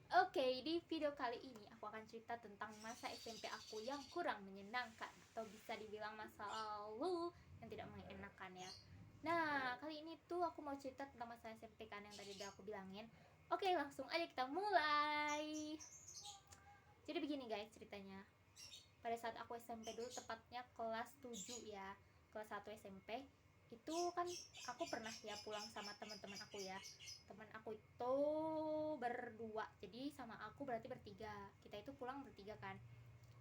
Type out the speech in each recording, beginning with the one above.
Oke, di video kali ini aku akan cerita tentang masa SMP aku yang kurang menyenangkan atau bisa dibilang masa lalu yang tidak mengenakan ya. Nah, kali ini tuh aku mau cerita tentang masa SMP kan yang tadi udah aku bilangin. Oke, langsung aja kita mulai. Jadi begini guys ceritanya. Pada saat aku SMP dulu, tepatnya kelas 7 ya, kelas 1 SMP, itu kan aku pernah ya pulang sama teman-teman aku ya. Teman aku itu berdua, jadi sama aku berarti bertiga. Kita itu pulang bertiga kan.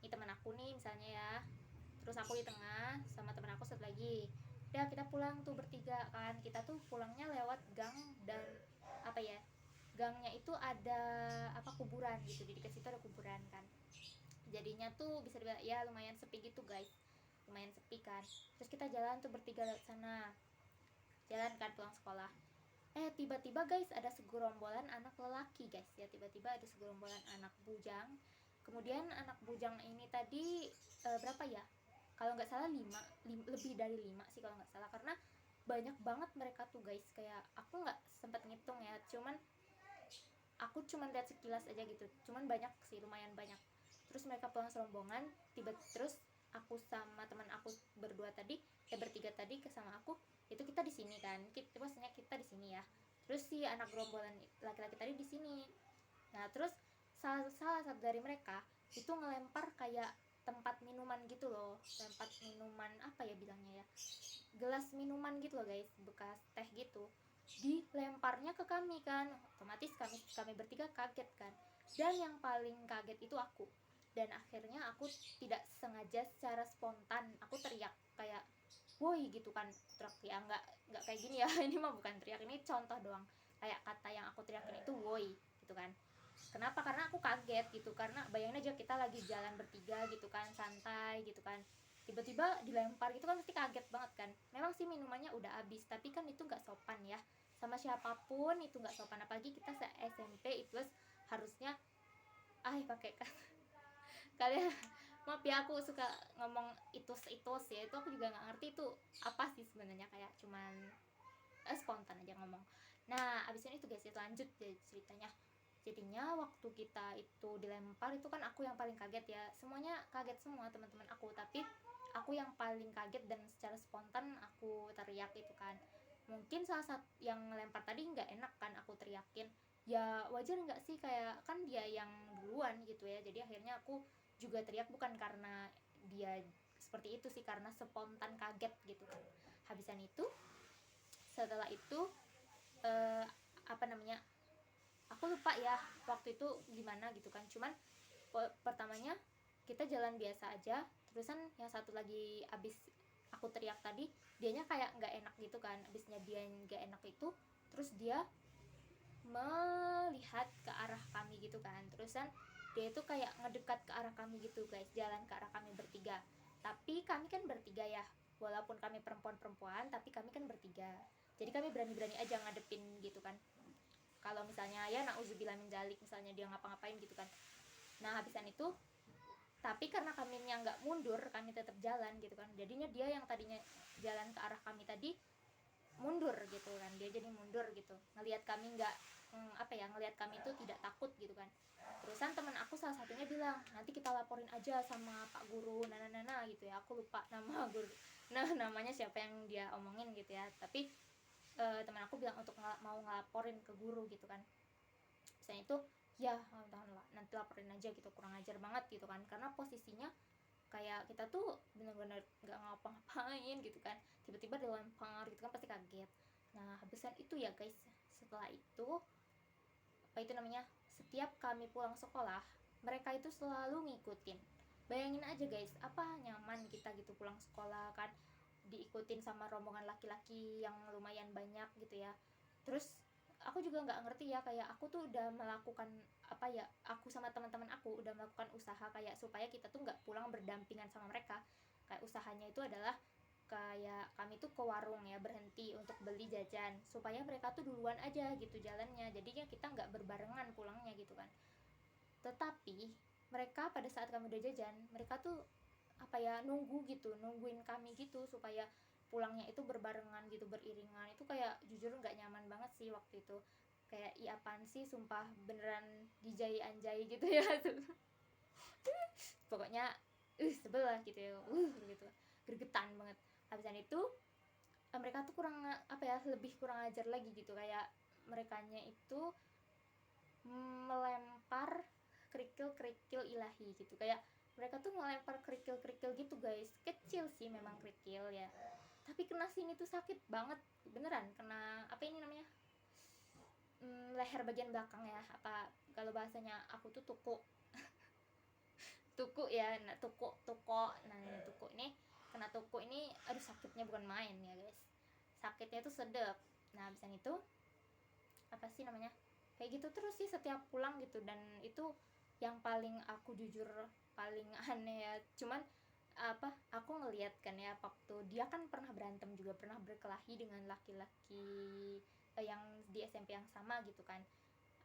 Ini teman aku nih misalnya ya, terus aku di tengah sama teman aku satu lagi. Udah kita pulang tuh bertiga kan. Kita tuh pulangnya lewat gang dan apa ya, gangnya itu ada apa, kuburan gitu. Di dekat situ ada kuburan kan. Jadinya tuh bisa dibilang ya lumayan sepi gitu guys, lumayan sepi kan. Terus kita jalan tuh bertiga lewat sana, jalan kan pulang sekolah. Tiba-tiba guys ada segerombolan anak lelaki guys ya, tiba-tiba ada segerombolan anak bujang. Kemudian anak bujang ini tadi berapa ya, kalau nggak salah lebih dari 5 sih kalau nggak salah, karena banyak banget mereka tuh guys. Kayak aku nggak sempat ngitung ya, aku cuman lihat sekilas aja gitu, cuman banyak sih, lumayan banyak. Terus mereka pulang serombongan, terus aku sama teman aku berdua tadi, bertiga tadi ke sama aku, itu kita di sini kan, maksudnya kita di sini ya. Terus si anak gerombolan laki-laki tadi di sini. Nah terus salah satu dari mereka itu ngelempar kayak tempat minuman gitu loh, tempat minuman apa ya bilangnya ya, gelas minuman gitu loh guys, bekas teh gitu, dilemparnya ke kami kan. Otomatis kami bertiga kaget kan, dan yang paling kaget itu aku. Dan akhirnya aku tidak sengaja, secara spontan aku teriak kayak woi gitu kan. Teriak ya, nggak kayak gini ya ini mah bukan teriak, ini contoh doang. Kayak kata yang aku teriakin itu woi gitu kan. Kenapa? Karena aku kaget gitu, karena bayangin aja kita lagi jalan bertiga gitu kan, santai gitu kan, tiba-tiba dilempar gitu kan, pasti kaget banget kan. Memang sih minumannya udah habis, tapi kan itu nggak sopan ya, sama siapapun itu nggak sopan, apalagi kita se SMP itu harusnya pakai kan. Kalian maaf ya, aku suka ngomong itus ya, itu aku juga nggak ngerti itu apa sih sebenarnya, kayak cuman spontan aja ngomong. Nah abis itu guys, itu lanjut deh ceritanya. Jadinya waktu kita itu dilempar itu kan aku yang paling kaget ya, semuanya kaget semua teman-teman aku, tapi aku yang paling kaget dan secara spontan aku teriak itu kan. Mungkin salah satu yang ngelempar tadi nggak enak kan aku teriakin, ya wajar nggak sih, kayak kan dia yang duluan gitu ya, jadi akhirnya aku juga teriak, bukan karena dia seperti itu sih, karena spontan kaget gitu kan. Habisan itu, setelah itu eh, apa namanya, aku lupa ya waktu itu gimana gitu kan. Cuman pertamanya kita jalan biasa aja, terusan yang satu lagi abis aku teriak tadi, dianya kayak nggak enak gitu kan. Abisnya dia nggak enak itu, terus dia melihat ke arah kami gitu kan. Terusan dia itu kayak ngedekat ke arah kami gitu guys, jalan ke arah kami bertiga. Tapi kami kan bertiga ya, walaupun kami perempuan-perempuan tapi kami kan bertiga, jadi kami berani-berani aja ngadepin gitu kan. Kalau misalnya ya nauzubillah min dzalik, misalnya dia ngapa-ngapain gitu kan. Nah habisan itu, tapi karena kami yang nggak mundur, kami tetap jalan gitu kan, jadinya dia yang tadinya jalan ke arah kami tadi mundur gitu kan, dia jadi mundur gitu, ngelihat kami nggak apa ya, ngelihat kami itu tidak takut gitu kan. Terusan teman aku salah satunya bilang, nanti kita laporin aja sama Pak Guru nana gitu ya, aku lupa nama guru, nah namanya siapa yang dia omongin gitu ya, tapi teman aku bilang untuk mau ngelaporin ke guru gitu kan. Misalnya itu ya nanti laporin aja gitu, kurang ajar banget gitu kan, karena posisinya kayak kita tuh bener-bener nggak ngapa-ngapain gitu kan, tiba-tiba dilempar gitu kan, pasti kaget. Nah habisan itu ya guys, setelah itu apa itu namanya, setiap kami pulang sekolah mereka itu selalu ngikutin. Bayangin aja guys, apa nyaman kita gitu pulang sekolah kan, diikutin sama rombongan laki-laki yang lumayan banyak gitu ya. Terus aku juga nggak ngerti ya, kayak aku tuh udah melakukan apa ya, aku sama teman-teman aku udah melakukan usaha kayak supaya kita tuh nggak pulang berdampingan sama mereka. Kayak usahanya itu adalah kayak kami tuh ke warung ya, berhenti untuk beli jajan supaya mereka tuh duluan aja gitu jalannya, jadinya kita nggak berbarengan pulangnya gitu kan. Tetapi mereka pada saat kami udah jajan, mereka tuh apa ya, nungguin kami gitu supaya pulangnya itu berbarengan gitu, beriringan. Itu kayak jujur nggak nyaman banget sih waktu itu. kayak iya apaan sih, sumpah beneran dijai anjay gitu ya. Pokoknya sebel lah gitu ya, gitu, gregetan banget. Habisan itu mereka tuh kurang apa ya, lebih kurang ajar lagi gitu, kayak merekanya itu melempar kerikil-kerikil ilahi gitu, kayak mereka tuh melempar kerikil-kerikil gitu guys, kecil sih memang kerikil ya, tapi kena sini tuh sakit banget beneran, kena apa ini namanya, leher bagian belakang ya, apa kalau bahasanya aku tuh tuku. Tuku ya, nah nah ini tuku ini, kena tuku ini, aduh sakitnya bukan main ya guys, sakitnya tuh sedep. Nah abis itu apa sih namanya, kayak gitu terus sih setiap pulang gitu, dan itu yang paling aku jujur paling aneh ya, cuman apa, aku ngeliat kan ya, waktu dia kan pernah berantem juga, pernah berkelahi dengan laki-laki yang di SMP yang sama gitu kan.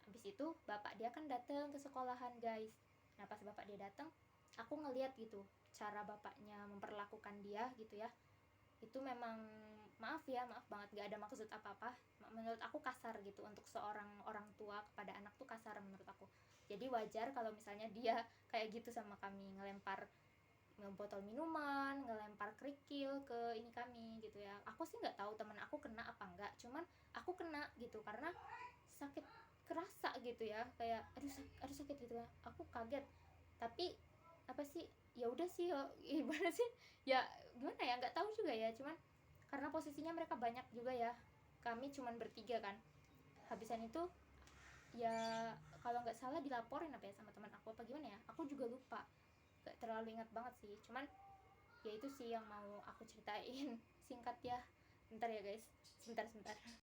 Habis itu bapak dia kan datang ke sekolahan guys. Nah pas bapak dia datang, aku ngeliat gitu cara bapaknya memperlakukan dia gitu ya, itu memang maaf ya, maaf banget, gak ada maksud apa-apa, menurut aku kasar gitu, untuk seorang orang tua kepada anak tuh kasar menurut aku. Jadi wajar kalau misalnya dia kayak gitu sama kami, ngelempar botol minuman, ngelempar kerikil ke ini kami gitu ya. Aku sih nggak tahu teman aku kena apa enggak, cuman aku kena gitu karena sakit kerasa gitu ya, kayak aduh sakit gitu ya, aku kaget. Tapi apa sih, ya udah sih ya, gimana sih ya, gimana ya, nggak tahu juga ya, cuman karena posisinya mereka banyak juga ya, kami cuman bertiga kan. Habisan itu ya kalau nggak salah dilaporin apa ya sama teman aku apa gimana ya, aku juga lupa, gak terlalu ingat banget sih, cuman ya itu sih yang mau aku ceritain. Singkat ya, bentar ya guys, sebentar sebentar.